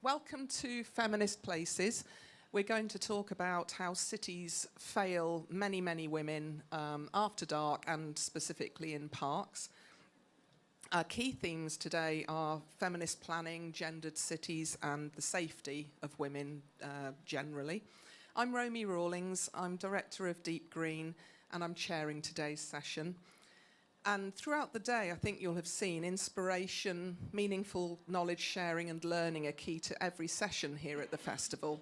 Welcome to Feminist Places. We're going to talk about how cities fail many, many women after dark and specifically in parks. Our key themes today are feminist planning, gendered cities and the safety of women generally. I'm Romy Rawlings, I'm Director of Deep Green and I'm chairing today's session. And throughout the day, I think you'll have seen inspiration, meaningful knowledge sharing and learning are key to every session here at the festival.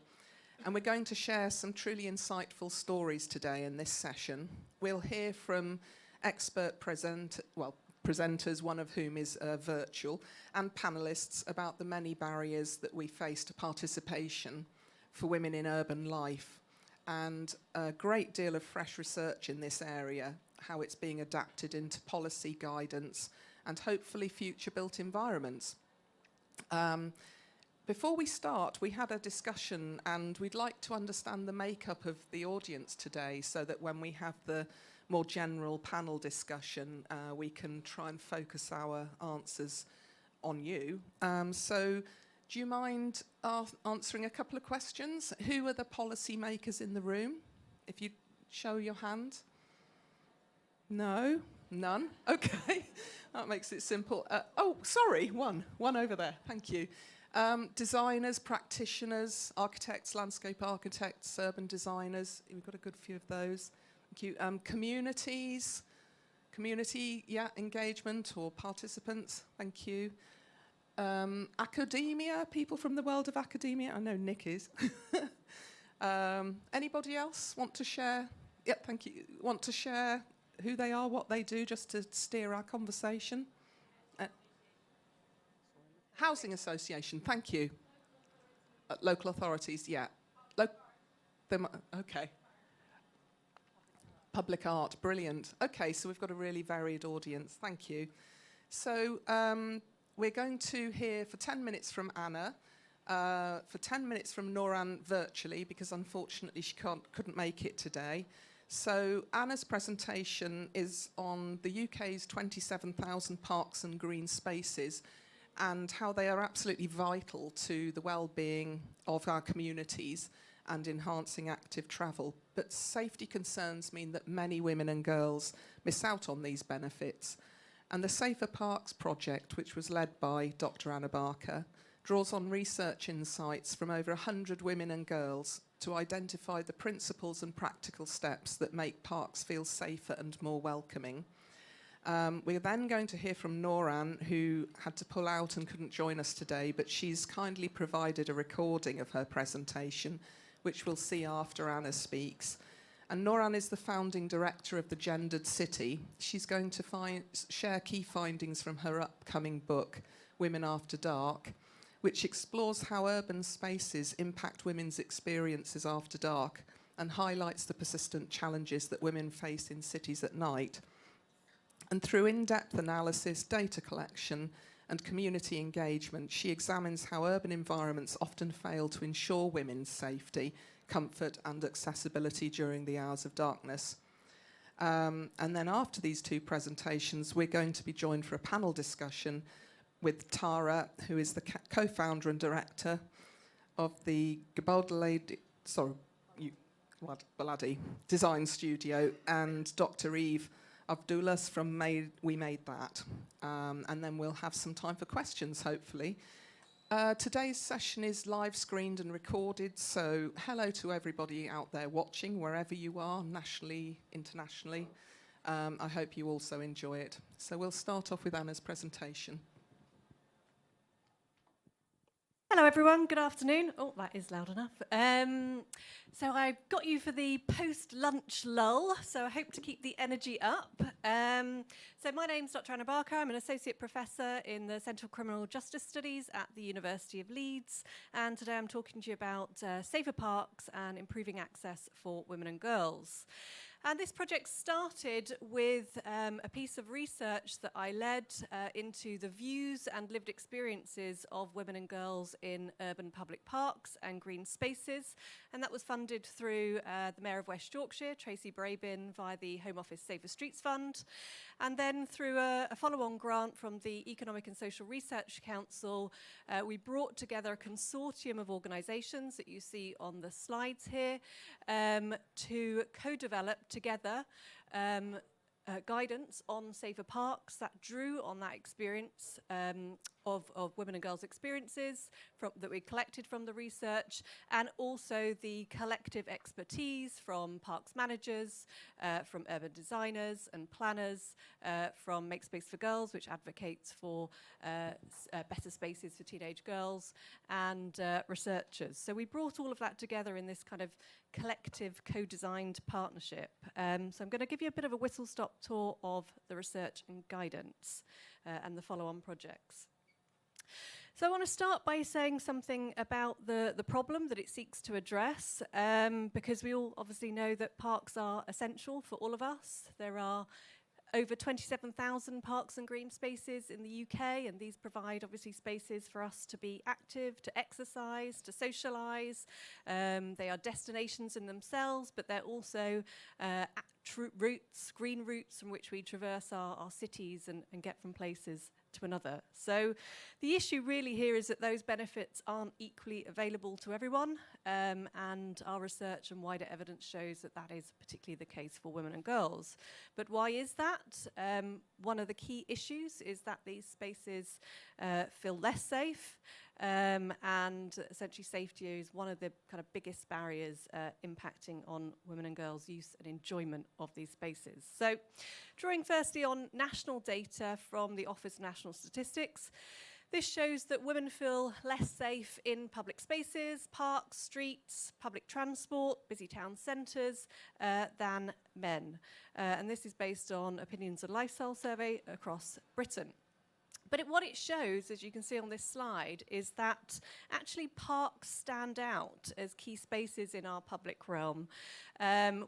And we're going to share some truly insightful stories today in this session. We'll hear from expert presenters, one of whom is virtual, and panellists about the many barriers that we face to participation for women in urban life. And a great deal of fresh research in this area, how it's being adapted into policy guidance and hopefully future-built environments. Before we start, we had a discussion and we'd like to understand the makeup of the audience today so that when we have the more general panel discussion, we can try and focus our answers on you. So do you mind answering a couple of questions? Who are the policy makers in the room? If you show your hand. No? None? Okay. That makes it simple. Oh, sorry, one over there. Thank you. Designers, practitioners, architects, landscape architects, urban designers. We've got a good few of those. Thank you. Communities, engagement or participants. Thank you. Academia, people from the world of academia. I know Nick is. Anybody else want to share? Yeah, thank you. Want to share who they are, what they do, just to steer our conversation? Housing association, thank you. Local authorities, yeah. Okay. Public art, brilliant. Okay, so we've got a really varied audience, thank you. So we're going to hear for 10 minutes from Anna, for 10 minutes from Noran virtually, because unfortunately she couldn't make it today. So Anna's presentation is on the UK's 27,000 parks and green spaces and how they are absolutely vital to the well-being of our communities and enhancing active travel. But safety concerns mean that many women and girls miss out on these benefits. And the Safer Parks project, which was led by Dr. Anna Barker, draws on research insights from over 100 women and girls to identify the principles and practical steps that make parks feel safer and more welcoming. We're then going to hear from Noran, who had to pull out and couldn't join us today, but she's kindly provided a recording of her presentation, which we'll see after Anna speaks. And Noran is the founding director of the Gendered City. She's going to share key findings from her upcoming book, Women After Dark, which explores how urban spaces impact women's experiences after dark and highlights the persistent challenges that women face in cities at night. And through in-depth analysis, data collection, and community engagement, she examines how urban environments often fail to ensure women's safety, comfort, and accessibility during the hours of darkness. And then after these two presentations, we're going to be joined for a panel discussion with Tara, who is the co-founder and director of the Baladi Design Studio, and Dr. Eve Abdullas from We Made That. And then we'll have some time for questions, hopefully. Today's session is live screened and recorded, so hello to everybody out there watching, wherever you are, nationally, internationally. I hope you also enjoy it. So we'll start off with Anna's presentation. Hello everyone, good afternoon. Oh, that is loud enough. So I've got you for the post-lunch lull, so I hope to keep the energy up. So my name's Dr. Anna Barker. I'm an associate professor in the Centre for Criminal Justice Studies at the University of Leeds, and today I'm talking to you about safer parks and improving access for women and girls. And this project started with a piece of research that I led into the views and lived experiences of women and girls in urban public parks and green spaces. And that was funded through the Mayor of West Yorkshire, Tracy Brabin, via the Home Office Safer Streets Fund. And then through a follow-on grant from the Economic and Social Research Council, we brought together a consortium of organisations that you see on the slides here to co-develop together guidance on safer parks that drew on that experience of women and girls' experiences that we collected from the research, and also the collective expertise from parks managers, from urban designers and planners, from Make Space for Girls, which advocates for better spaces for teenage girls, and researchers. So we brought all of that together in this kind of collective co-designed partnership. So I'm going to give you a bit of a whistle-stop tour of the research and guidance and the follow-on projects. So I want to start by saying something about the problem that it seeks to address, because we all obviously know that parks are essential for all of us. There are over 27,000 parks and green spaces in the UK, and these provide obviously spaces for us to be active, to exercise, to socialise. They are destinations in themselves, but they're also routes, green routes from which we traverse our cities and get from places to another. So the issue really here is that those benefits aren't equally available to everyone, and our research and wider evidence shows that that is particularly the case for women and girls. But why is that? One of the key issues is that these spaces feel less safe, and essentially safety is one of the kind of biggest barriers impacting on women and girls' use and enjoyment of these spaces. So drawing firstly on national data from the Office of National Statistics, this shows that women feel less safe in public spaces, parks, streets, public transport, busy town centres than men. And this is based on Opinions and Lifestyle Survey across Britain. But what it shows, as you can see on this slide, is that actually parks stand out as key spaces in our public realm,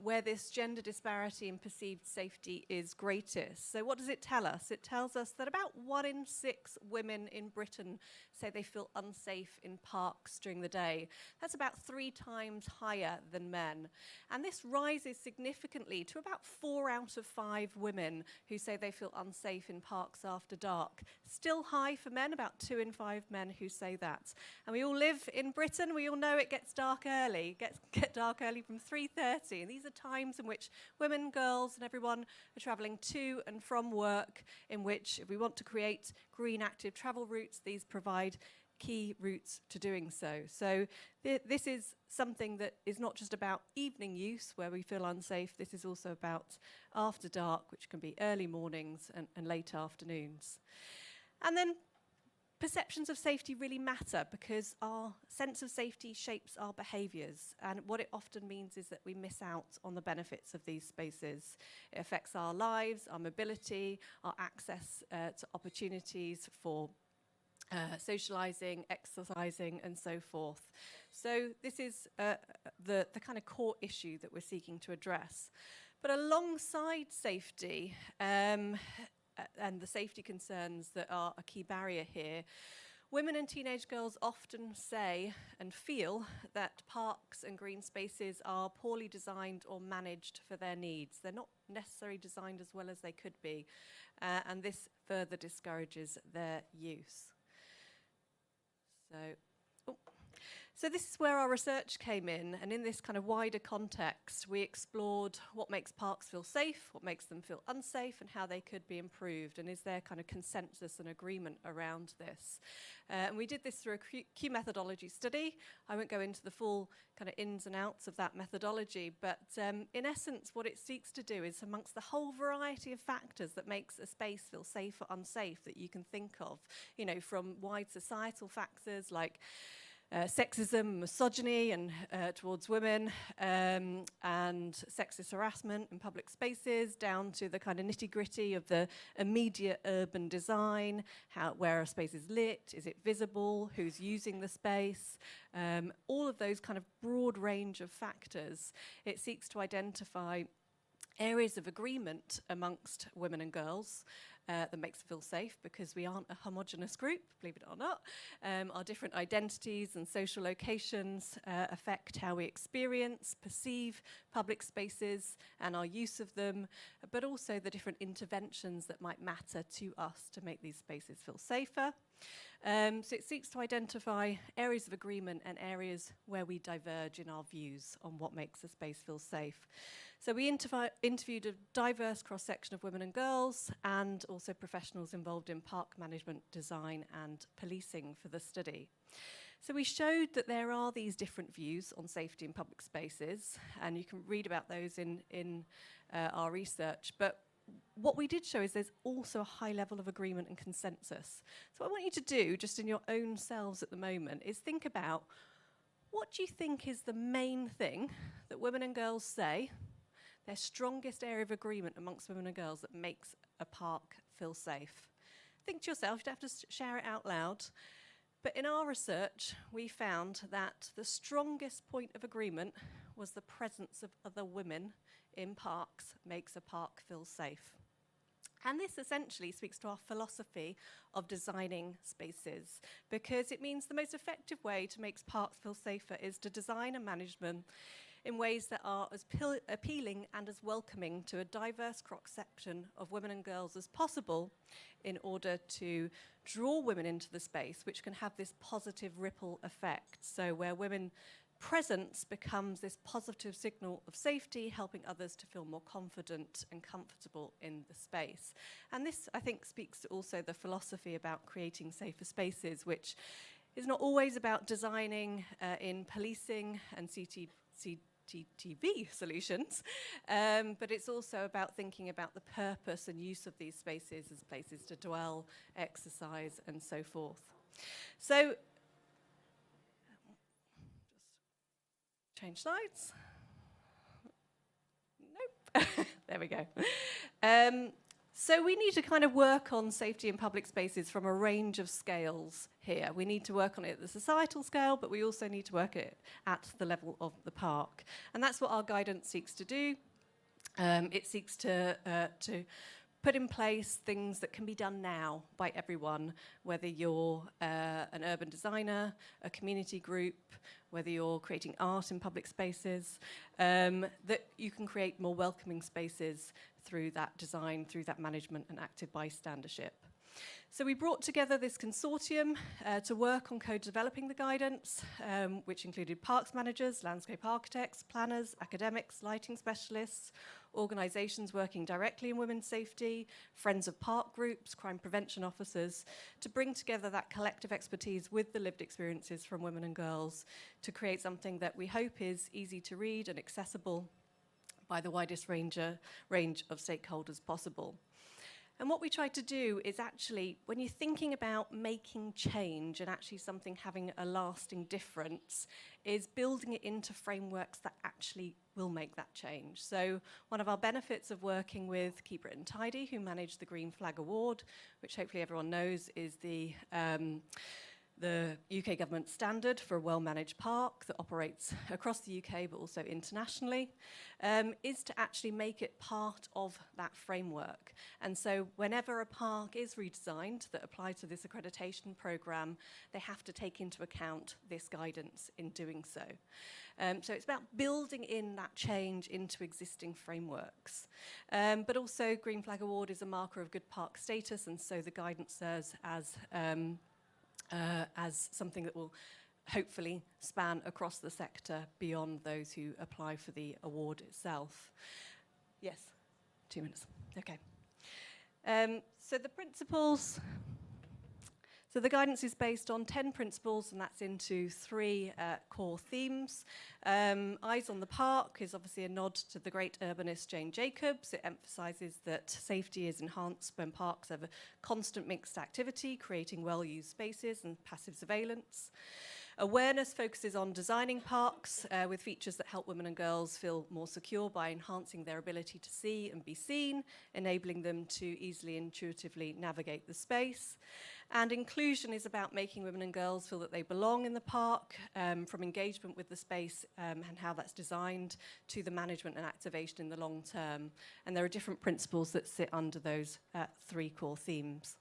where this gender disparity in perceived safety is greatest. So what does it tell us? It tells us that about 1 in 6 women in Britain say they feel unsafe in parks during the day. That's about 3 times higher than men. And this rises significantly to about 4 out of 5 women who say they feel unsafe in parks after dark. Still high for men, about 2 in 5 men who say that. And we all live in Britain, we all know it gets dark early. It gets dark early from 3:30, and these are times in which women, girls and everyone are travelling to and from work, in which if we want to create green active travel routes, these provide key routes to doing so. So this is something that is not just about evening use where we feel unsafe, this is also about after dark, which can be early mornings and late afternoons. And then perceptions of safety really matter because our sense of safety shapes our behaviours, and what it often means is that we miss out on the benefits of these spaces. It affects our lives, our mobility, our access to opportunities for socialising, exercising and so forth. So this is the kind of core issue that we're seeking to address. But alongside safety, and the safety concerns that are a key barrier here, women and teenage girls often say and feel that parks and green spaces are poorly designed or managed for their needs. They're not necessarily designed as well as they could be, and this further discourages their use. So this is where our research came in, and in this kind of wider context, we explored what makes parks feel safe, what makes them feel unsafe, and how they could be improved, and is there kind of consensus and agreement around this. And we did this through a Q methodology study. I won't go into the full kind of ins and outs of that methodology, but in essence, what it seeks to do is, amongst the whole variety of factors that makes a space feel safe or unsafe that you can think of, you know, from wide societal factors like sexism, misogyny and towards women, and sexist harassment in public spaces, down to the kind of nitty-gritty of the immediate urban design, where a space is lit, is it visible, who's using the space, all of those kind of broad range of factors. It seeks to identify areas of agreement amongst women and girls that makes them feel safe, because we aren't a homogenous group, believe it or not. Our different identities and social locations affect how we experience, perceive public spaces and our use of them, but also the different interventions that might matter to us to make these spaces feel safer. So it seeks to identify areas of agreement and areas where we diverge in our views on what makes a space feel safe. So we interviewed a diverse cross-section of women and girls, and also professionals involved in park management, design and policing for the study. So we showed that there are these different views on safety in public spaces, and you can read about those in our research. But what we did show is there's also a high level of agreement and consensus. So what I want you to do, just in your own selves at the moment, is think about, what do you think is the main thing that women and girls say, their strongest area of agreement amongst women and girls, that makes a park feel safe? Think to yourself, you don't have to share it out loud. But in our research, we found that the strongest point of agreement was the presence of other women in parks makes a park feel safe. And this essentially speaks to our philosophy of designing spaces, because it means the most effective way to make parks feel safer is to design and manage them in ways that are as appealing and as welcoming to a diverse cross-section of women and girls as possible, in order to draw women into the space, which can have this positive ripple effect. So where women presence becomes this positive signal of safety, helping others to feel more confident and comfortable in the space. And this, I think, speaks to also the philosophy about creating safer spaces, which is not always about designing in policing and CCTV solutions, but it's also about thinking about the purpose and use of these spaces as places to dwell, exercise, and so forth. So, just change slides. Nope. There we go. So we need to kind of work on safety in public spaces from a range of scales here. We need to work on it at the societal scale, but we also need to work it at the level of the park. And that's what our guidance seeks to do. It seeks to put in place things that can be done now by everyone, whether you're an urban designer, a community group, whether you're creating art in public spaces, that you can create more welcoming spaces through that design, through that management and active bystandership. So we brought together this consortium to work on co-developing the guidance, which included parks managers, landscape architects, planners, academics, lighting specialists, organisations working directly in women's safety, friends of park groups, crime prevention officers, to bring together that collective expertise with the lived experiences from women and girls to create something that we hope is easy to read and accessible by the widest range of stakeholders possible. And what we try to do is actually, when you're thinking about making change and actually something having a lasting difference, is building it into frameworks that actually will make that change. So one of our benefits of working with Keep Britain Tidy, who manage the Green Flag Award, which hopefully everyone knows is the UK government standard for a well-managed park that operates across the UK but also internationally, is to actually make it part of that framework. And so whenever a park is redesigned that applies to this accreditation programme, they have to take into account this guidance in doing so. So it's about building in that change into existing frameworks. But also Green Flag Award is a marker of good park status, and so the guidance serves as something that will hopefully span across the sector beyond those who apply for the award itself. Yes, 2 minutes. Okay. So the principles. So the guidance is based on 10 principles, and that's into 3 core themes. Eyes on the Park is obviously a nod to the great urbanist Jane Jacobs. It emphasises that safety is enhanced when parks have a constant mixed activity, creating well-used spaces and passive surveillance. Awareness focuses on designing parks with features that help women and girls feel more secure by enhancing their ability to see and be seen, enabling them to easily and intuitively navigate the space. And inclusion is about making women and girls feel that they belong in the park, from engagement with the space and how that's designed to the management and activation in the long term. And there are different principles that sit under those 3 core themes.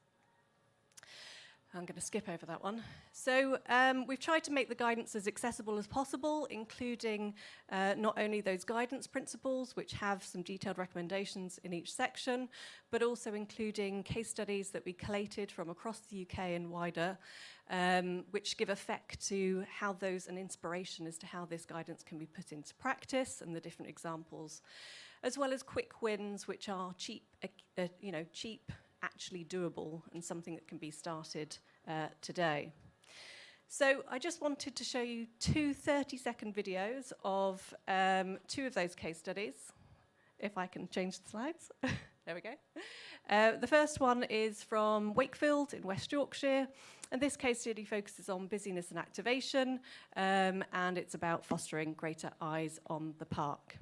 I'm going to skip over that one. So we've tried to make the guidance as accessible as possible, including not only those guidance principles, which have some detailed recommendations in each section, but also including case studies that we collated from across the UK and wider, which give effect to how those, and inspiration as to how this guidance can be put into practice and the different examples, as well as quick wins, which are cheap, cheap, actually doable, and something that can be started today. So I just wanted to show you 2 30-second videos of 2 of those case studies, if I can change the slides. There we go. The first one is from Wakefield in West Yorkshire, and this case study focuses on busyness and activation, and it's about fostering greater eyes on the park.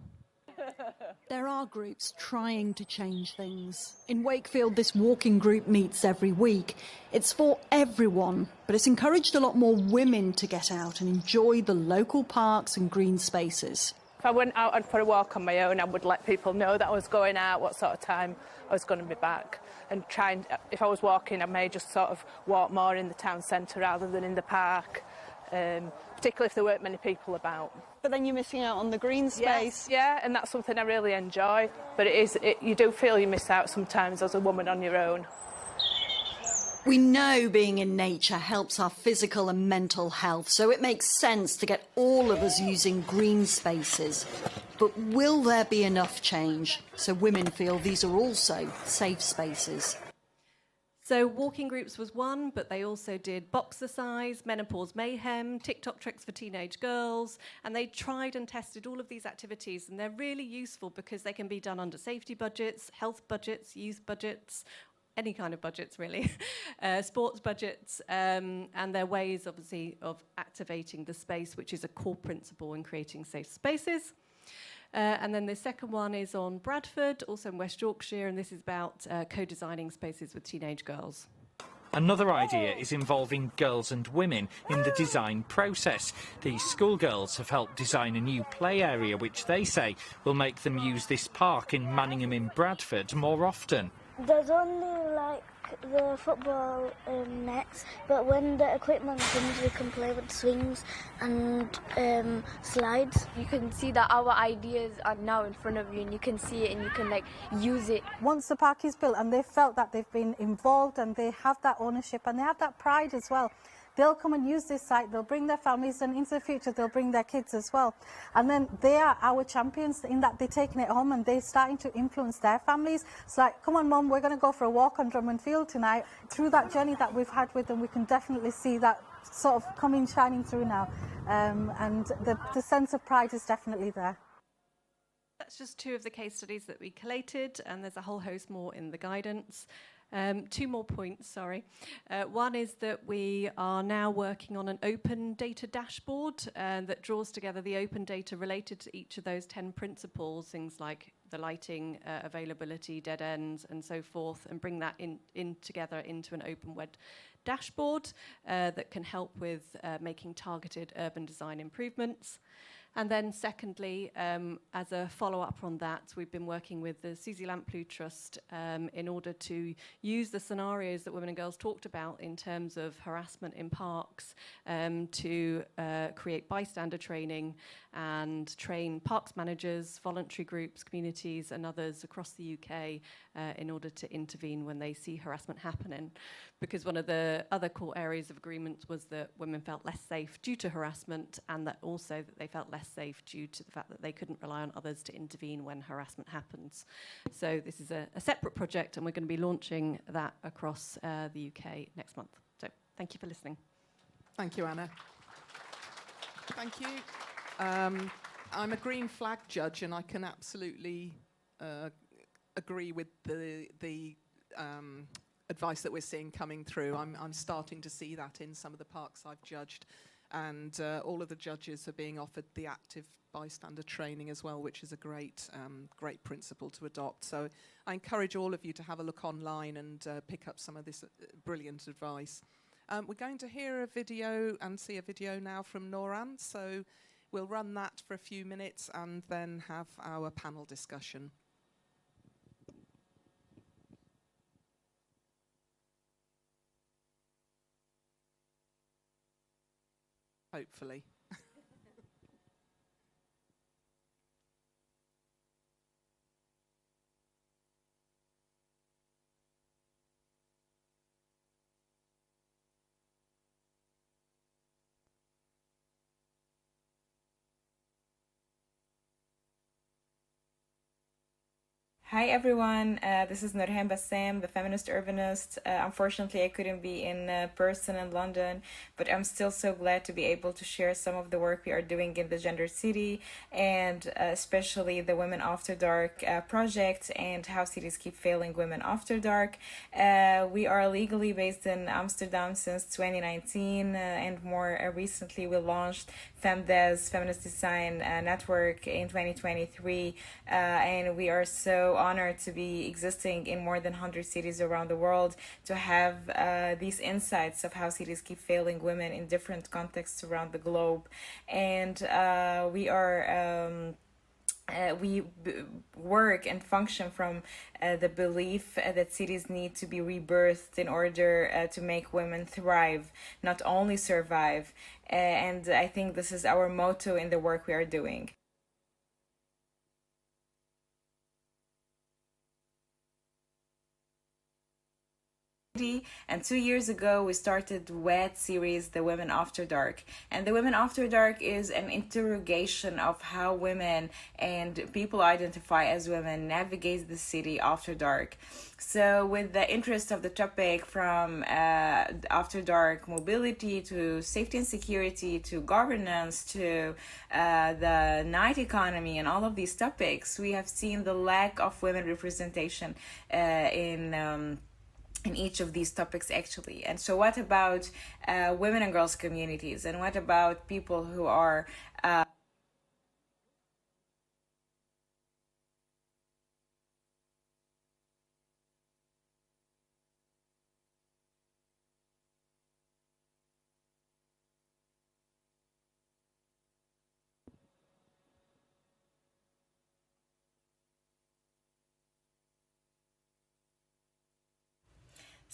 There are groups trying to change things. In Wakefield, this walking group meets every week. It's for everyone, but it's encouraged a lot more women to get out and enjoy the local parks and green spaces. If I went out for a walk on my own, I would let people know that I was going out, what sort of time I was going to be back, and try and, if I was walking, I may just sort of walk more in the town centre rather than in the park, particularly if there weren't many people about. But then you're missing out on the green space. Yes, yeah, and that's something I really enjoy. But you do feel you miss out sometimes as a woman on your own. We know being in nature helps our physical and mental health, so it makes sense to get all of us using green spaces. But will there be enough change so women feel these are also safe spaces? So walking groups was one, but they also did boxercise, menopause mayhem, TikTok tricks for teenage girls, and they tried and tested all of these activities, and they're really useful because they can be done under safety budgets, health budgets, youth budgets, any kind of budgets really, sports budgets, and they're ways obviously of activating the space, which is a core principle in creating safe spaces. And then the second one is on Bradford, also in West Yorkshire, and this is about co-designing spaces with teenage girls. Another idea is involving girls and women in the design process. These schoolgirls have helped design a new play area which they say will make them use this park in Manningham in Bradford more often. There's only like the football nets, but when the equipment comes we can play with swings and slides. You can see that our ideas are now in front of you and you can see it and you can like use it. Once the park is built and they've felt that they've been involved and they have that ownership and they have that pride as well, they'll come and use this site, they'll bring their families, and into the future they'll bring their kids as well. And then they are our champions in that they're taking it home and they're starting to influence their families. It's like, come on Mum, we're going to go for a walk on Drummond Field tonight. Through that journey that we've had with them, we can definitely see that sort of coming, shining through now. And the sense of pride is definitely there. That's just 2 of the case studies that we collated, and there's a whole host more in the guidance. 2 more points, sorry. One is that we are now working on an open data dashboard that draws together the open data related to each of those 10 principles, things like the lighting, availability, dead ends, and so forth, and bring that in together into an open web dashboard that can help with making targeted urban design improvements. And then secondly, as a follow-up on that, we've been working with the Susie Lamplugh Trust in order to use the scenarios that Women and Girls talked about in terms of harassment in parks to create bystander training and train parks managers, voluntary groups, communities and others across the UK in order to intervene when they see harassment happening. Because one of the other core areas of agreement was that women felt less safe due to harassment, and that also that they felt less safe due to the fact that they couldn't rely on others to intervene when harassment happens. So this is a separate project, and we're going to be launching that across the UK next month. So thank you for listening. Thank you, Anna. Thank you. I'm a green flag judge, and I can absolutely agree with the advice that we're seeing coming through. I'm starting to see that in some of the parks I've judged. and all of the judges are being offered the active bystander training as well, which is a great principle to adopt. So I encourage all of you to have a look online and pick up some of this brilliant advice. We're going to hear a video and see a video now from Noran, so we'll run that for a few minutes and then have our panel discussion. Hopefully. Hi everyone, this is Nurhan Bassam, the feminist urbanist. Unfortunately, I couldn't be in person in London, but I'm still so glad to be able to share some of the work we are doing in the Gender City, and especially the Women After Dark project and how cities keep failing women after dark. We are legally based in Amsterdam since 2019, and more recently we launched FemDes, Feminist Design Network, in 2023, and we are so honored to be existing in more than 100 cities around the world, to have these insights of how cities keep failing women in different contexts around the globe. And we are work and function from the belief that cities need to be rebirthed in order to make women thrive, not only survive. And I think this is our motto in the work we are doing. And 2 years ago we started WED series, The Women After Dark, and The Women After Dark is an interrogation of how women and people identify as women navigate the city after dark. So with the interest of the topic, from after dark mobility to safety and security to governance to the night economy and all of these topics, we have seen the lack of women representation in each of these topics actually. And so what about women and girls communities, and what about people who are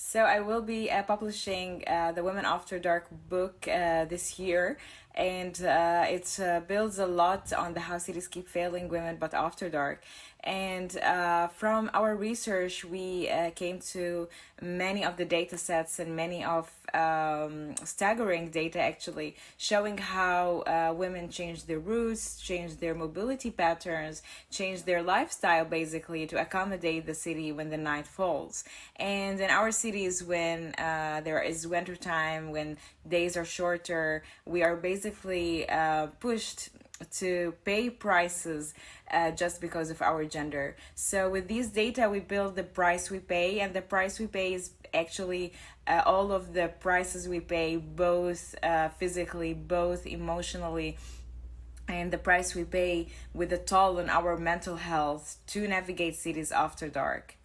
So I will be publishing the Women After Dark book this year, and it builds a lot on the how cities keep failing women but after dark. And from our research, we came to many of the data sets and many of staggering data actually, showing how women change their routes, change their mobility patterns, change their lifestyle basically to accommodate the city when the night falls. And in our cities, when there is winter time, when days are shorter, we are basically pushed to pay prices just because of our gender. So with these data, we build the price we pay, and the price we pay is actually all of the prices we pay, both physically, both emotionally, and the price we pay with a toll on our mental health to navigate cities after dark.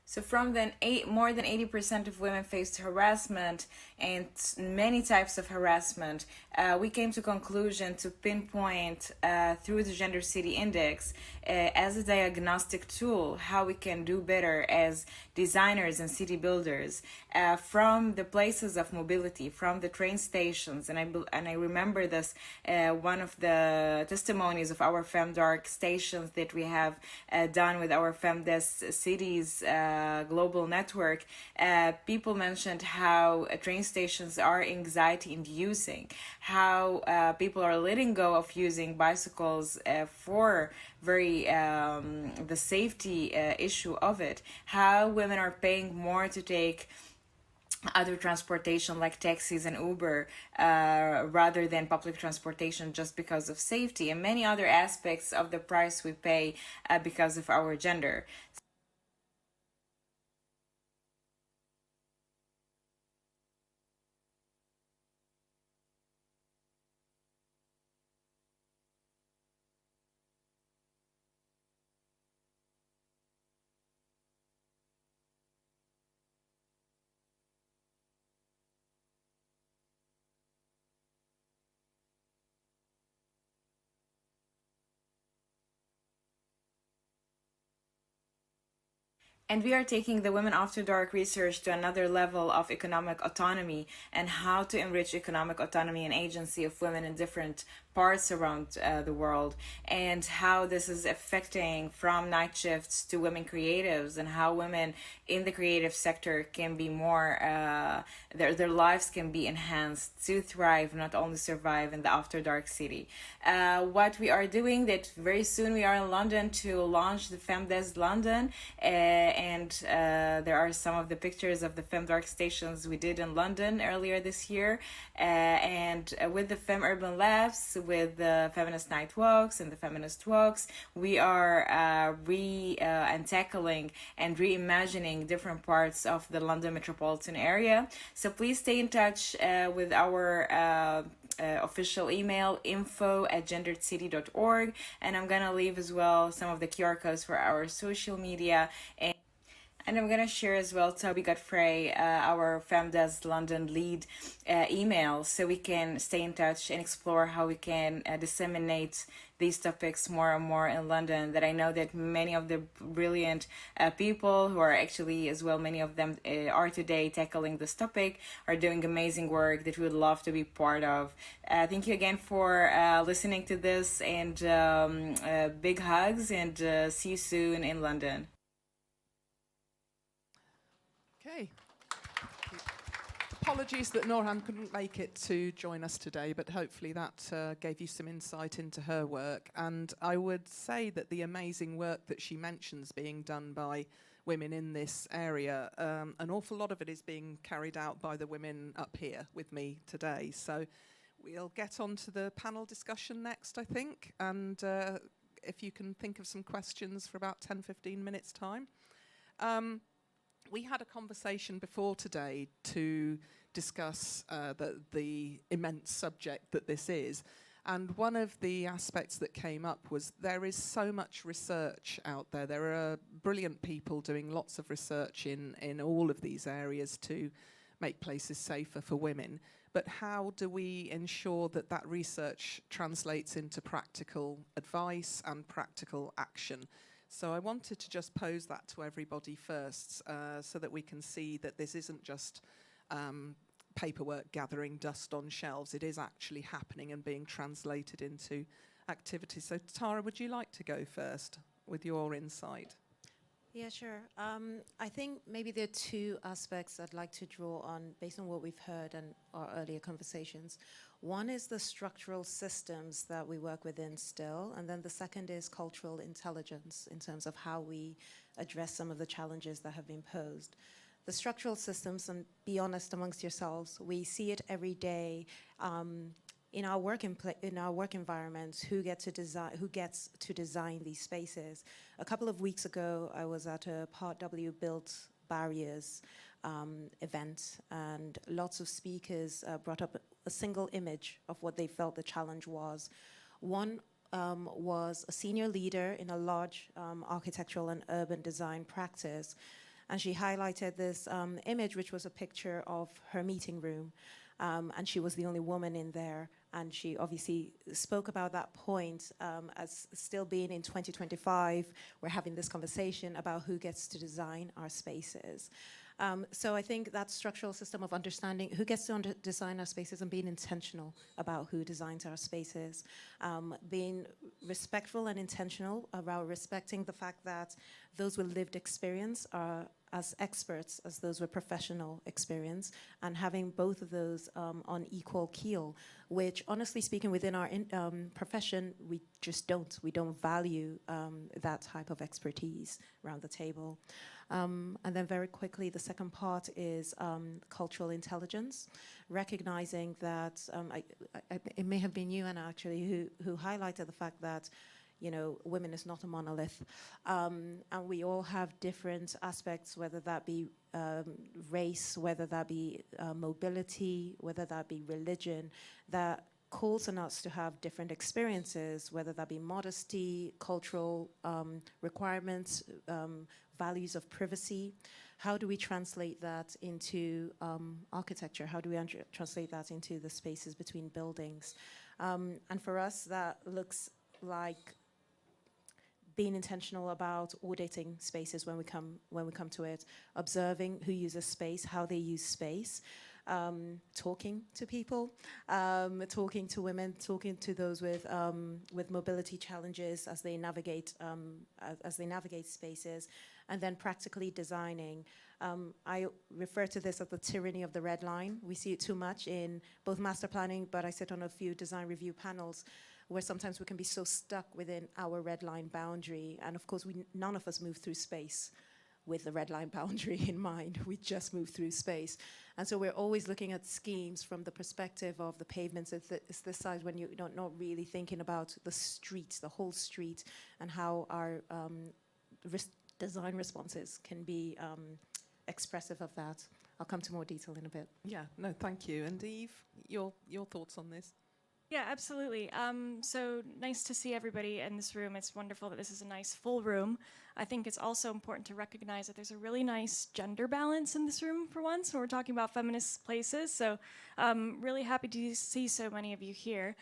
So from then, more than 80% of women faced harassment and many types of harassment. We came to conclusion to pinpoint through the Gender City Index as a diagnostic tool how we can do better as designers and city builders from the places of mobility, from the train stations. And I remember this, one of the testimonies of our FemDark stations that we have done with our FemDes cities global network. People mentioned how train stations are anxiety inducing, how people are letting go of using bicycles for very the safety issue of it, how women are paying more to take other transportation like taxis and Uber rather than public transportation just because of safety, and many other aspects of the price we pay because of our gender. And we are taking the Women After Dark research to another level of economic autonomy and how to enrich economic autonomy and agency of women in different parts around the world, and how this is affecting from night shifts to women creatives, and how women in the creative sector can be more, their lives can be enhanced to thrive, not only survive in the After Dark city. What we are doing, that very soon we are in London to launch the Feminist London, and there are some of the pictures of the Fem Dark stations we did in London earlier this year, and with the Fem Urban Labs, with the Feminist Night Walks and the Feminist Walks, we are and tackling and reimagining different parts of the London metropolitan area. So please stay in touch with our official email, info@genderedcity.org, and I'm gonna leave as well some of the QR codes for our social media, and I'm gonna share as well Toby Godfrey, our Femdes London lead email, so we can stay in touch and explore how we can disseminate these topics more and more in London. That I know that many of the brilliant people who are actually as well, many of them are today tackling this topic, are doing amazing work that we would love to be part of. Thank you again for listening to this, and big hugs, and see you soon in London. Okay. Apologies that Norhan couldn't make it to join us today, but hopefully that gave you some insight into her work. And I would say that the amazing work that she mentions being done by women in this area, an awful lot of it is being carried out by the women up here with me today. So we'll get on to the panel discussion next, I think. And if you can think of some questions for about 10-15 minutes time. We had a conversation before today to discuss the immense subject that this is. And one of the aspects that came up was there is so much research out there. There are brilliant people doing lots of research in all of these areas to make places safer for women. But how do we ensure that that research translates into practical advice and practical action? So I wanted to just pose that to everybody first, so that we can see that this isn't just paperwork gathering dust on shelves. It is actually happening and being translated into activities. So Tara, would you like to go first with your insight? Yeah, sure. I think maybe there are two aspects I'd like to draw on based on what we've heard and our earlier conversations. One is the structural systems that we work within still, and then the second is cultural intelligence in terms of how we address some of the challenges that have been posed. The structural systems, and be honest amongst yourselves, we see it every day in our work environments. Who gets to design these spaces? A couple of weeks ago, I was at a Part W Built Barriers event, and lots of speakers brought up a single image of what they felt the challenge was. One was a senior leader in a large architectural and urban design practice, and she highlighted this image, which was a picture of her meeting room, and she was the only woman in there. And she obviously spoke about that point as still being in 2025, we're having this conversation about who gets to design our spaces. So I think that structural system of understanding who gets to design our spaces and being intentional about who designs our spaces, being respectful and intentional about respecting the fact that those with lived experience are as experts as those with professional experience, and having both of those on equal keel, which honestly speaking within our profession, we just don't. We don't value that type of expertise around the table. And then very quickly, the second part is cultural intelligence, recognizing that, it may have been you, Anna, actually, who highlighted the fact that women is not a monolith. And we all have different aspects, whether that be race, whether that be mobility, whether that be religion, that calls on us to have different experiences, whether that be modesty, cultural requirements, values of privacy. How do we translate that into architecture? How do we translate that into the spaces between buildings? And for us, that looks like being intentional about auditing spaces when we come to it, observing who uses space, how they use space, talking to people, talking to women, talking to those with mobility challenges as they navigate spaces, and then practically designing. I refer to this as the tyranny of the red line. We see it too much in both master planning, but I sit on a few design review panels where sometimes we can be so stuck within our red line boundary. And of course, none of us move through space with the red line boundary in mind. We just move through space. And so we're always looking at schemes from the perspective of the pavements. It's this side when you're not really thinking about the street, the whole street, and how our design responses can be expressive of that. I'll come to more detail in a bit. Yeah, no, thank you. And Eve, your thoughts on this? Yeah, absolutely. So nice to see everybody in this room. It's wonderful that this is a nice full room. I think it's also important to recognize that there's a really nice gender balance in this room for once when we're talking about feminist places. So really happy to see so many of you here.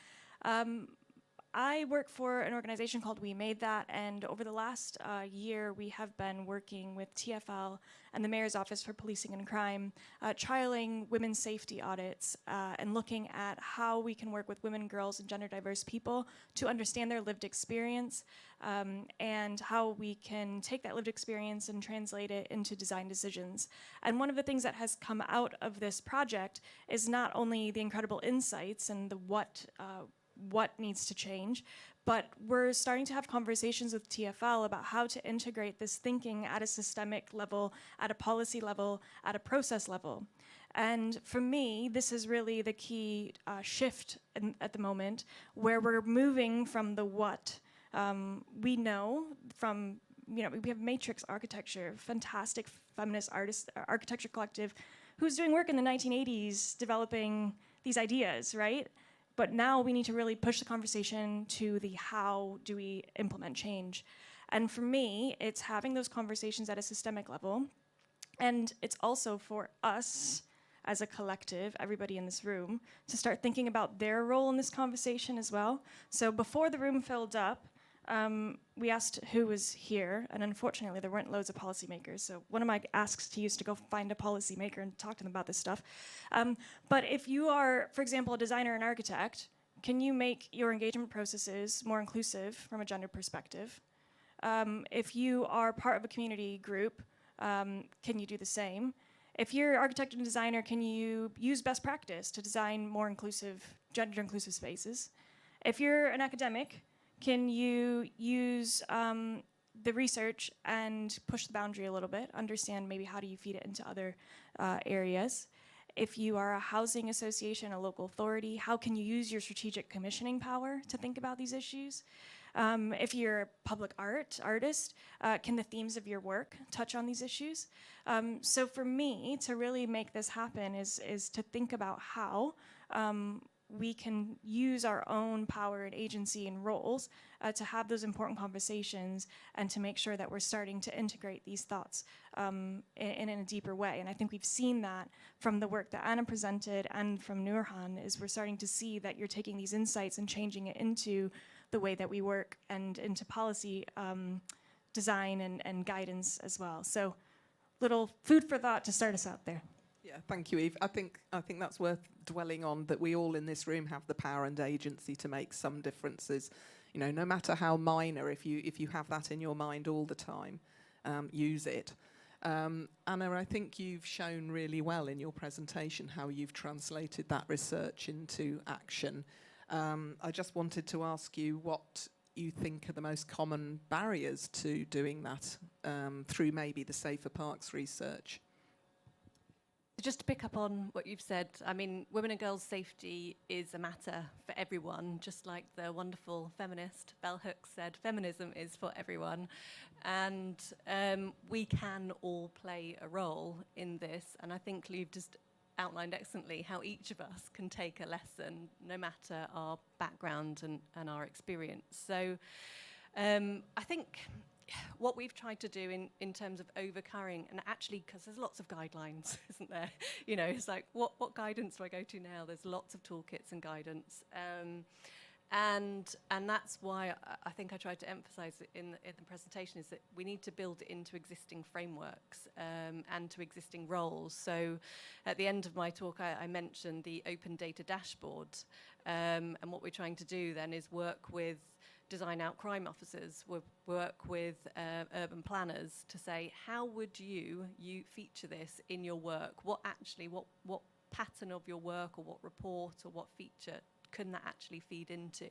I work for an organization called We Made That, and over the last year, we have been working with TfL and the Mayor's Office for Policing and Crime, trialing women's safety audits and looking at how we can work with women, girls, and gender diverse people to understand their lived experience and how we can take that lived experience and translate it into design decisions. And one of the things that has come out of this project is not only the incredible insights and the what needs to change, but we're starting to have conversations with TfL about how to integrate this thinking at a systemic level, at a policy level, at a process level. And for me, this is really the key shift at the moment, where we're moving from the what. We know from, we have Matrix Architecture, fantastic feminist architecture collective, who's doing work in the 1980s developing these ideas, right? But now we need to really push the conversation to the how do we implement change. And for me, it's having those conversations at a systemic level. And it's also for us as a collective, everybody in this room, to start thinking about their role in this conversation as well. So before the room filled up, we asked who was here, and unfortunately there weren't loads of policymakers. So one of my asks to you is to go find a policymaker and talk to them about this stuff. But if you are, for example, a designer and architect, can you make your engagement processes more inclusive from a gender perspective? If you are part of a community group, can you do the same? If you're an architect and designer, can you use best practice to design more inclusive, gender-inclusive spaces? If you're an academic, can you use the research and push the boundary a little bit, understand maybe how do you feed it into other areas? If you are a housing association, a local authority, how can you use your strategic commissioning power to think about these issues? If you're a public artist, can the themes of your work touch on these issues? So for me, to really make this happen is to think about how we can use our own power and agency and roles to have those important conversations and to make sure that we're starting to integrate these thoughts in a deeper way. And I think we've seen that from the work that Anna presented and from Nurhan, is we're starting to see that you're taking these insights and changing it into the way that we work and into policy design and guidance as well. So little food for thought to start us out there. Yeah, thank you, Eve. I think that's worth dwelling on, that we all in this room have the power and agency to make some differences, no matter how minor, if you have that in your mind all the time. use it. Anna, I think you've shown really well in your presentation how you've translated that research into action. I just wanted to ask you what you think are the most common barriers to doing that through maybe the Safer Parks research. Just to pick up on what you've said, I mean, women and girls' safety is a matter for everyone, just like the wonderful feminist Bell Hooks said, feminism is for everyone. And we can all play a role in this. And I think you've just outlined excellently how each of us can take a lesson, no matter our background and our experience. So I think what we've tried to do in terms of overcoming, and actually, because there's lots of guidelines, isn't there? You know, it's like, what guidance do I go to now? There's lots of toolkits and guidance. And that's why I think I tried to emphasize it in the presentation, is that we need to build it into existing frameworks and to existing roles. So at the end of my talk, I mentioned the open data dashboard. And what we're trying to do then is work with design out crime officers, work with urban planners to say, how would you feature this in your work? What pattern of your work, or what report, or what feature can that actually feed into?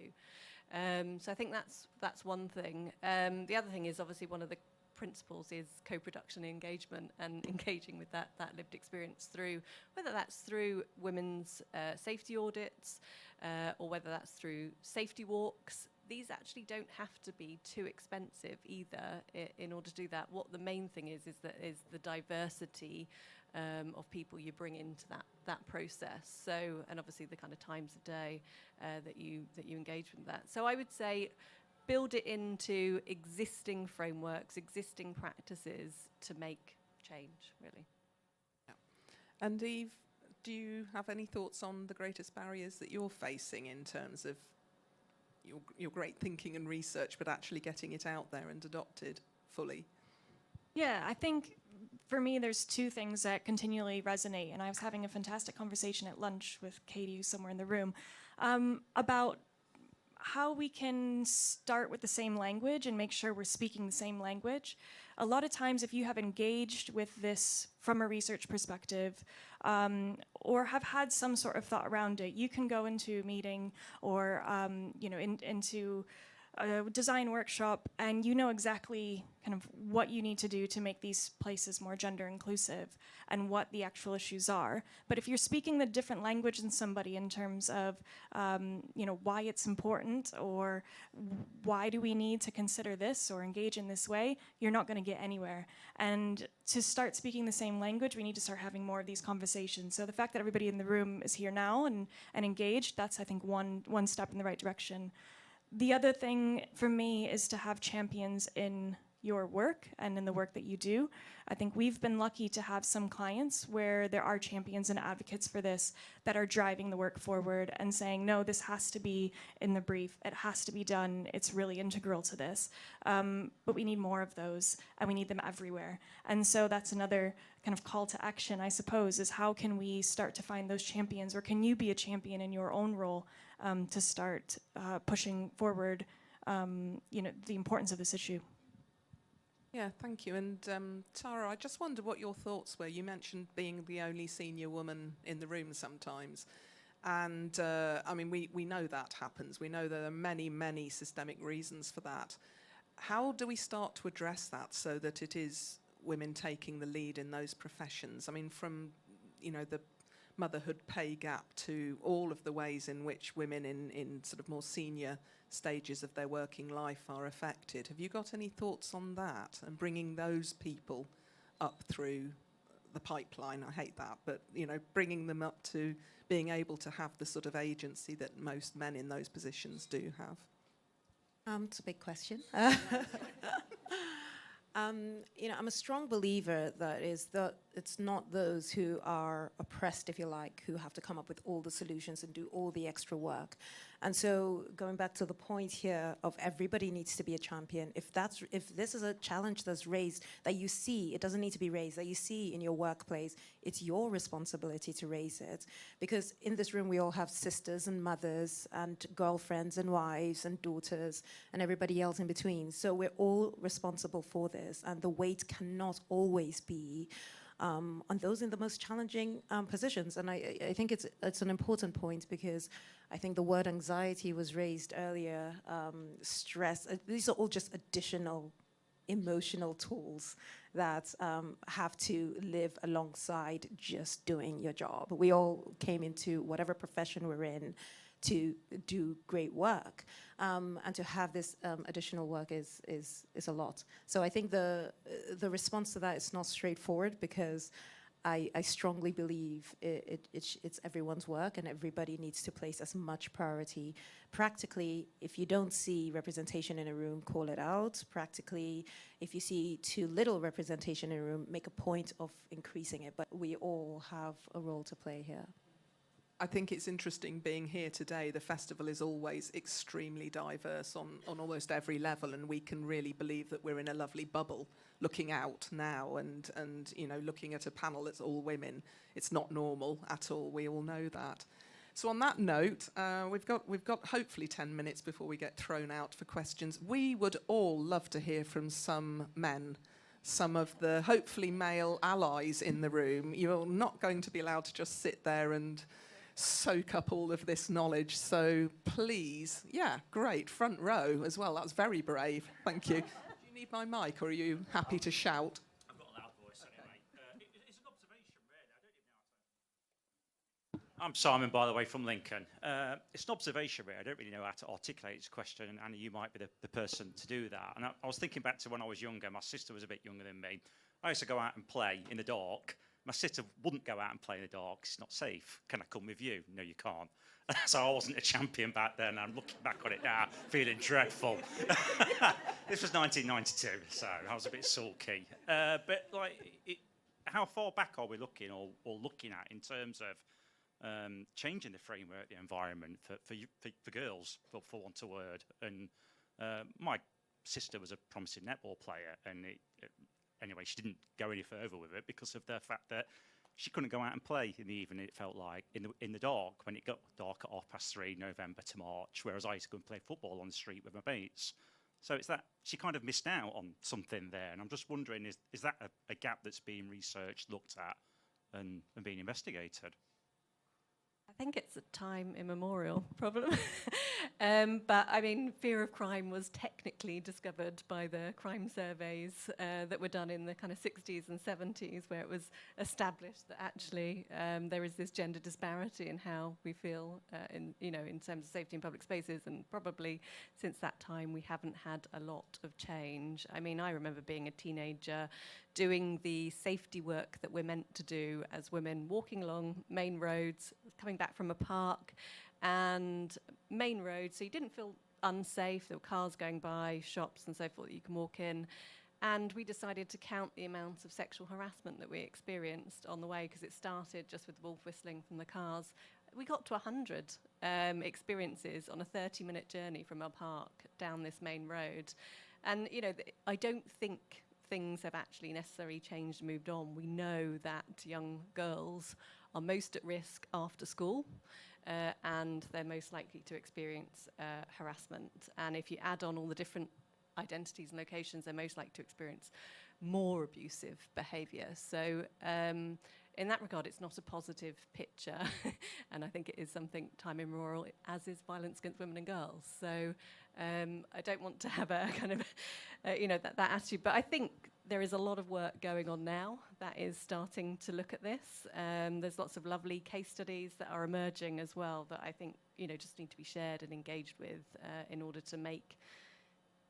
So I think that's one thing. The other thing is, obviously, one of the principles is co-production and engagement, and engaging with that lived experience through, whether that's through women's safety audits, or whether that's through safety walks. These actually don't have to be too expensive either in order to do that. What the main thing is the diversity of people you bring into that process. So, and obviously the kind of times of day that you engage with that. So I would say build it into existing frameworks, existing practices to make change, really. Yeah. And Eve, do you have any thoughts on the greatest barriers that you're facing in terms of your great thinking and research, but actually getting it out there and adopted fully? Yeah, I think for me there's two things that continually resonate, and I was having a fantastic conversation at lunch with Katie, who's somewhere in the room, about how we can start with the same language and make sure we're speaking the same language. A lot of times, if you have engaged with this from a research perspective, or have had some sort of thought around it, you can go into a meeting or into a design workshop, and you know exactly kind of what you need to do to make these places more gender inclusive and what the actual issues are. But if you're speaking the different language than somebody in terms of why it's important, or why do we need to consider this or engage in this way, you're not going to get anywhere. And to start speaking the same language, we need to start having more of these conversations. So the fact that everybody in the room is here now and engaged, that's, I think, one step in the right direction. The other thing for me is to have champions in your work and in the work that you do. I think we've been lucky to have some clients where there are champions and advocates for this that are driving the work forward and saying, no, this has to be in the brief, it has to be done, it's really integral to this. But we need more of those, and we need them everywhere. And so that's another kind of call to action, I suppose, is how can we start to find those champions, or can you be a champion in your own role to start pushing forward the importance of this issue. Yeah, thank you. And Tara, I just wondered what your thoughts were. You mentioned being the only senior woman in the room sometimes. And I mean, we know that happens. We know there are many, many systemic reasons for that. How do we start to address that so that it is women taking the lead in those professions? I mean, from, the motherhood pay gap to all of the ways in which women in sort of more senior stages of their working life are affected. Have you got any thoughts on that and bringing those people up through the pipeline? I hate that, but bringing them up to being able to have the sort of agency that most men in those positions do have. It's a big question. I'm a strong believer that it's not those who are oppressed, if you like, who have to come up with all the solutions and do all the extra work. And so going back to the point here of everybody needs to be a champion, if this is a challenge that's raised, that you see, it doesn't need to be raised, that you see in your workplace, it's your responsibility to raise it. Because in this room we all have sisters and mothers and girlfriends and wives and daughters and everybody else in between. So we're all responsible for this, and the weight cannot always be on those in the most challenging positions. And I think it's an important point, because I think the word anxiety was raised earlier, stress. These are all just additional emotional tools that have to live alongside just doing your job. We all came into whatever profession we're in to do great work, and to have this additional work is a lot. So I think the response to that is not straightforward, because I strongly believe it's everyone's work, and everybody needs to place as much priority. Practically, if you don't see representation in a room, call it out. Practically, if you see too little representation in a room, make a point of increasing it. But we all have a role to play here. I think it's interesting being here today. The festival is always extremely diverse on almost every level, and we can really believe that we're in a lovely bubble looking out now and you know, looking at a panel that's all women. It's not normal at all. We all know that. So on that note, we've got hopefully 10 minutes before we get thrown out for questions. We would all love to hear from some men, some of the hopefully male allies in the room. You're not going to be allowed to just sit there and soak up all of this knowledge. So please, yeah, great, front row as well. That's very brave. Thank you. Do you need my mic, or are you happy to shout? I've got a loud voice anyway. It's an observation, really. I don't even know how to... I'm Simon, by the way, from Lincoln. It's an observation, really. I don't really know how to articulate this question, and Anna, you might be the person to do that. And I was thinking back to when I was younger. My sister was a bit younger than me. I used to go out and play in the dark. My sister wouldn't go out and play in the dark. It's not safe. Can I come with you? No, you can't. So I wasn't a champion back then. I'm looking back on it now, feeling dreadful. This was 1992, so I was a bit sulky. But like, how far back are we looking, or looking at, in terms of changing the framework, the environment for girls, for want of a word? And my sister was a promising netball player, and anyway, she didn't go any further with it because of the fact that she couldn't go out and play in the evening, it felt like, in the dark, when it got dark at 3:30, November to March, whereas I used to go and play football on the street with my mates. So it's that she kind of missed out on something there. And I'm just wondering, is that a gap that's being researched, looked at, and being investigated? I think it's a time immemorial problem. But I mean, fear of crime was technically discovered by the crime surveys that were done in the kind of 60s and 70s, where it was established that actually there is this gender disparity in how we feel in terms of safety in public spaces. And probably since that time, we haven't had a lot of change. I mean, I remember being a teenager doing the safety work that we're meant to do as women, walking along main roads, coming back from a park, and main roads, so you didn't feel unsafe. There were cars going by, shops and so forth that you can walk in. And we decided to count the amount of sexual harassment that we experienced on the way, because it started just with wolf whistling from the cars. We got to 100 experiences on a 30-minute journey from our park down this main road. And, you know, I don't think things have actually necessarily changed and moved on. We know that young girls are most at risk after school, and they're most likely to experience harassment. And if you add on all the different identities and locations, they're most likely to experience more abusive behaviour. So in that regard, it's not a positive picture. And I think it is something time immemorial, as is violence against women and girls. So I don't want to have a kind of, that attitude. But I think there is a lot of work going on now that is starting to look at this. There's lots of lovely case studies that are emerging as well that I think, just need to be shared and engaged with in order to make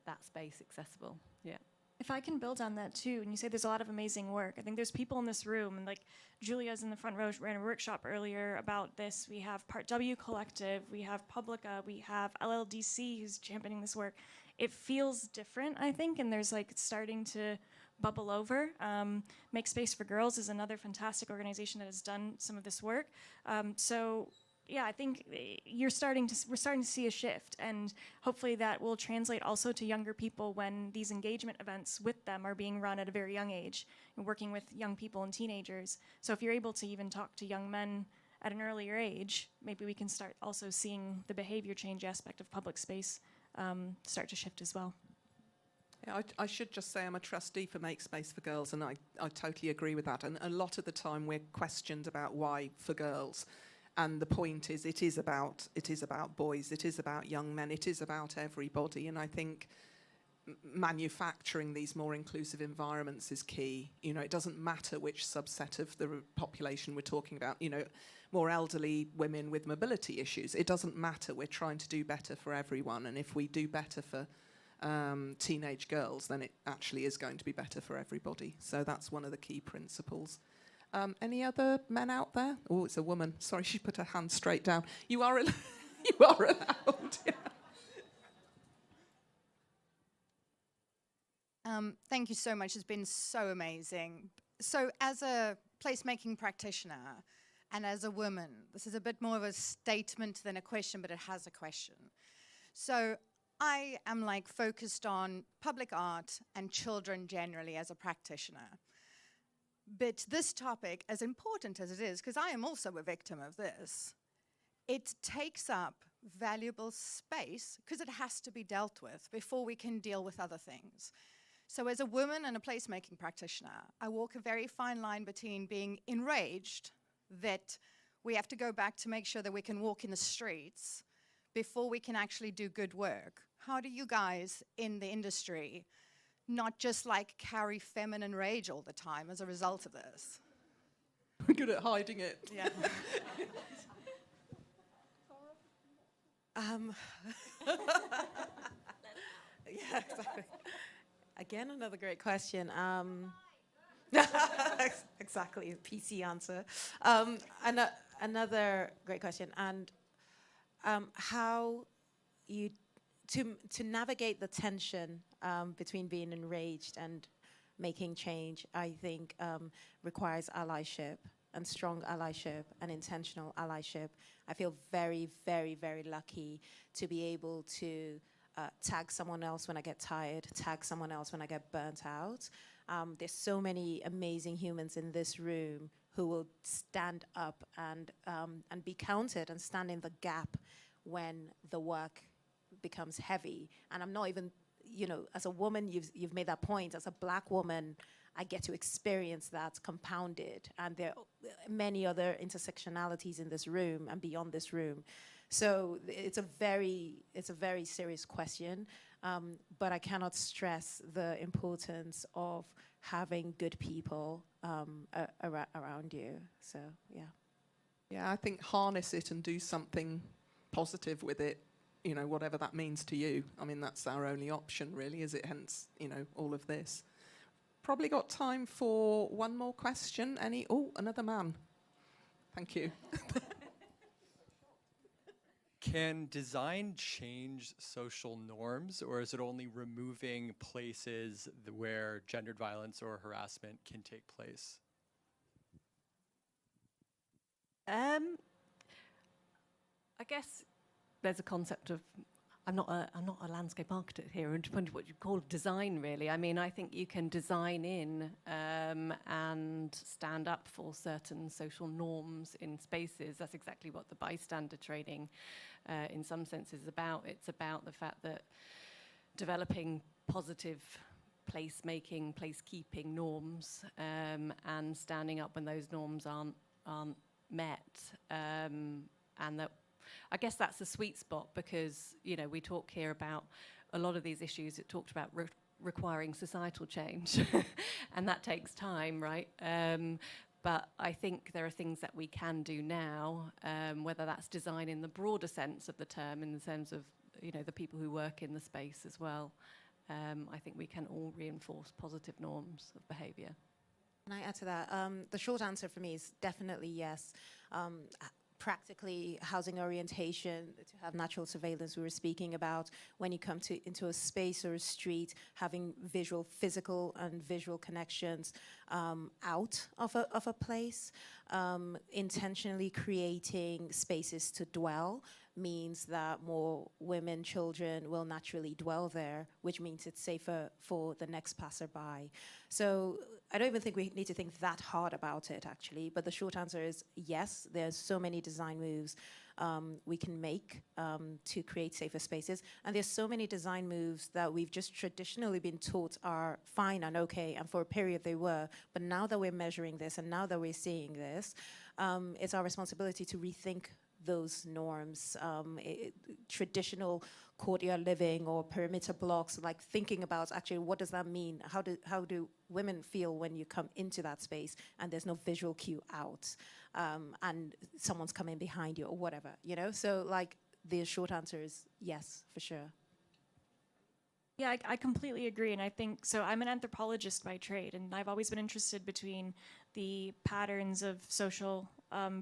that space accessible. Yeah. If I can build on that too, and you say there's a lot of amazing work, I think there's people in this room, and like Julia's in the front row, ran a workshop earlier about this. We have Part W Collective, we have Publica, we have LLDC who's championing this work. It feels different, I think, and there's like it's starting to bubble over. Make Space for Girls is another fantastic organization that has done some of this work. So yeah, I think we're starting to see a shift, and hopefully that will translate also to younger people when these engagement events with them are being run at a very young age and working with young people and teenagers. So if you're able to even talk to young men at an earlier age, maybe we can start also seeing the behavior change aspect of public space start to shift as well. Yeah, I should just say I'm a trustee for Make Space for Girls, and I totally agree with that. And a lot of the time we're questioned about why for girls. And the point is, it is about boys, it is about young men, it is about everybody. And I think manufacturing these more inclusive environments is key. You know, it doesn't matter which subset of the population we're talking about. You know, more elderly women with mobility issues. It doesn't matter. We're trying to do better for everyone. And if we do better for teenage girls, then it actually is going to be better for everybody. So that's one of the key principles. Any other men out there? Oh, it's a woman. Sorry, she put her hand straight down. You are you are allowed. Yeah. Thank you so much. It's been so amazing. So as a placemaking practitioner and as a woman, this is a bit more of a statement than a question, but it has a question. So I am like focused on public art and children generally as a practitioner. But this topic, as important as it is, because I am also a victim of this, it takes up valuable space because it has to be dealt with before we can deal with other things. So as a woman and a placemaking practitioner, I walk a very fine line between being enraged that we have to go back to make sure that we can walk in the streets before we can actually do good work. How do you guys in the industry not just like carry feminine rage all the time as a result of this? We're good at hiding it. Yeah. Yeah, exactly. Again, another great question. Exactly, PC answer. Another great question. And how you to navigate the tension between being enraged and making change, I think requires allyship and strong allyship and intentional allyship. I feel very, very, very lucky to be able to tag someone else when I get tired, tag someone else when I get burnt out. There's so many amazing humans in this room who will stand up and be counted and stand in the gap when the work becomes heavy. And I'm not even, you know, as a woman, you've made that point. As a Black woman, I get to experience that compounded. And there are many other intersectionalities in this room and beyond this room. So it's a very serious question, but I cannot stress the importance of having good people around you. So, yeah. Yeah, I think harness it and do something positive with it, you know, whatever that means to you. I mean, that's our only option, really, is it? Hence, you know, all of this. Probably got time for one more question. Another man. Thank you. Can design change social norms, or is it only removing places where gendered violence or harassment can take place? I guess there's a concept of, I'm not a landscape architect here, and depending what you call design, really. I mean, I think you can design in and stand up for certain social norms in spaces. That's exactly what the bystander training, in some sense, is about. It's about the fact that developing positive placemaking, placekeeping norms, and standing up when those norms aren't met, and that. I guess that's the sweet spot because, you know, we talk here about a lot of these issues. It talked about requiring societal change, and that takes time, right? But I think there are things that we can do now, whether that's design in the broader sense of the term, in the sense of, you know, the people who work in the space as well. I think we can all reinforce positive norms of behaviour. Can I add to that? The short answer for me is definitely yes. practically housing orientation, to have natural surveillance we were speaking about, when you come into a space or a street, having physical and visual connections out of a place, intentionally creating spaces to dwell means that more women, children will naturally dwell there, which means it's safer for the next passerby. So I don't even think we need to think that hard about it, actually. But the short answer is yes, there's so many design moves we can make to create safer spaces. And there's so many design moves that we've just traditionally been taught are fine and okay, and for a period they were. But now that we're measuring this and now that we're seeing this, it's our responsibility to rethink those norms, traditional courtyard living or perimeter blocks, like thinking about actually what does that mean? How do women feel when you come into that space and there's no visual cue out and someone's coming behind you or whatever, you know? So like the short answer is yes, for sure. Yeah, I completely agree, and I think, so I'm an anthropologist by trade, and I've always been interested between the patterns of social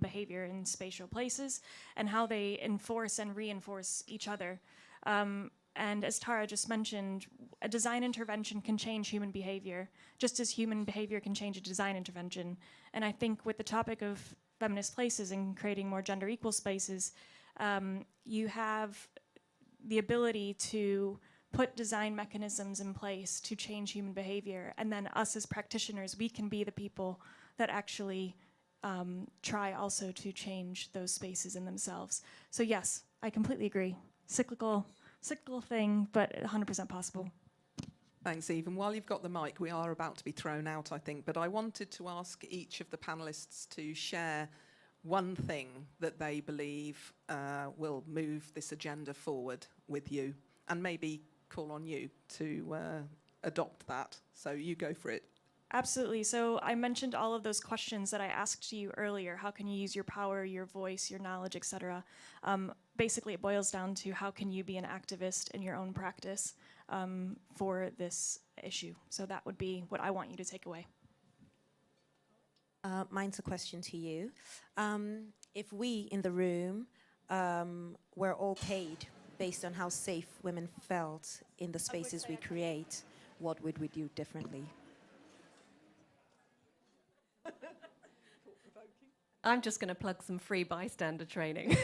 behavior in spatial places and how they enforce and reinforce each other. And as Tara just mentioned, a design intervention can change human behavior, just as human behavior can change a design intervention. And I think with the topic of feminist places and creating more gender equal spaces, you have the ability to put design mechanisms in place to change human behavior. And then us as practitioners, we can be the people that actually try also to change those spaces in themselves. So yes, I completely agree. Cyclical thing, but 100% possible. Thanks, Eve. And while you've got the mic, we are about to be thrown out, I think. But I wanted to ask each of the panellists to share one thing that they believe will move this agenda forward with you, and maybe call on you to adopt that. So you go for it. Absolutely. So I mentioned all of those questions that I asked you earlier. How can you use your power, your voice, your knowledge, etc.? Basically, it boils down to how can you be an activist in your own practice for this issue. So that would be what I want you to take away. Mine's a question to you. If we in the room were all paid based on how safe women felt in the spaces we create, what would we do differently? I'm just going to plug some free bystander training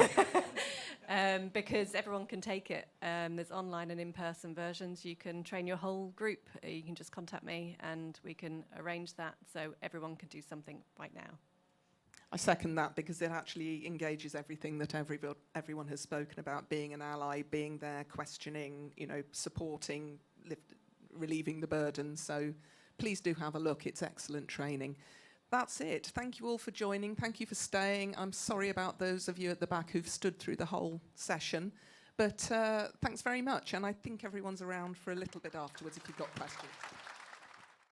because everyone can take it. There's online and in-person versions. You can train your whole group. You can just contact me and we can arrange that so everyone can do something right now. I second that because it actually engages everything that everyone has spoken about, being an ally, being there, questioning, you know, supporting, relieving the burden. So please do have a look. It's excellent training. That's it. Thank you all for joining. Thank you for staying. I'm sorry about those of you at the back who've stood through the whole session. But thanks very much. And I think everyone's around for a little bit afterwards if you've got questions.